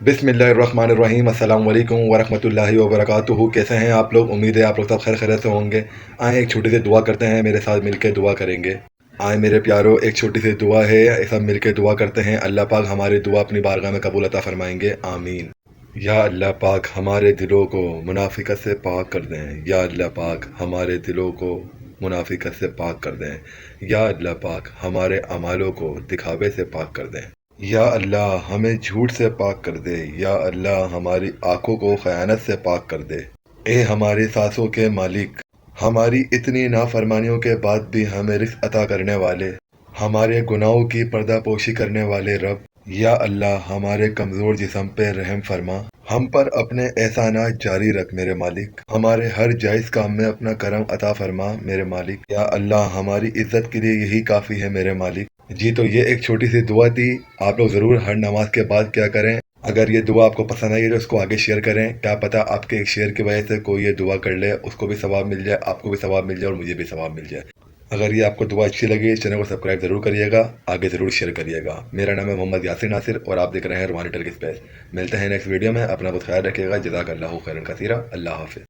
बिस्मिल्लाहिर्रहमानिर्रहीम अस्सलाम वालेकुम वरहमतुल्लाहि वबरकातुहू। कैसे हैं आप लोग? उम्मीद है आप लोग सब खैर खैरियत से होंगे। आए एक छोटी सी दुआ करते हैं, मेरे साथ मिलकर दुआ करेंगे। आए मेरे प्यारो, एक छोटी सी दुआ है, सब मिलकर दुआ करते हैं। अल्लाह पाक हमारी दुआ अपनी बारगाह में कबूल अता फरमाएंगे, आमीन। या अल्लाह पाक हमारे दिलों को मुनाफिकत से पाक कर दें। या अल्लाह पाक हमारे दिलों को मुनाफिकत से पाक कर दें। या अल्लाह पाक हमारे अमालों को दिखावे से पाक कर दें। या अल्लाह हमें झूठ से पाक कर दे। या अल्लाह हमारी आंखों को खयानत से पाक कर दे। ए हमारी सांसों के मालिक, हमारी इतनी नाफरमानियों के बाद भी हमें रिज़्क़ अता करने वाले, हमारे गुनाहों की पर्दापोशी करने वाले रब, या अल्लाह हमारे कमज़ोर जिस्म पे रहम फरमा। हम पर अपने एहसानात जारी रख मेरे मालिक। हमारे हर जायज़ काम में अपना करम अता फरमा मेरे मालिक। या अल्लाह हमारी इज़्ज़त के लिए यही काफ़ी है मेरे मालिक। जी, तो ये एक छोटी सी दुआ थी। आप लोग ज़रूर हर नमाज के बाद क्या करें, अगर ये दुआ आपको पसंद आई है तो इसको आगे शेयर करें। क्या पता आपके एक शेयर की वजह से कोई ये दुआ कर ले, उसको भी सवाब मिल जाए, आपको भी सवाब मिल जाए और मुझे भी सवाब मिल जाए। अगर ये आपको दुआ अच्छी लगी, इस चैनल को सब्सक्राइब ज़रूर करिएगा, आगे ज़रूर शेयर करिएगा। मेरा नाम है मोहम्मद यासिर नासिर और आप देख रहे हैं रूहानी टर्की स्पेस। मिलते हैं नेक्स्ट वीडियो में। अपना बहुत ख्याल रखिएगा। जज़ाकल्लाहु खैरन कसीरा। अल्लाह हाफ़िज़।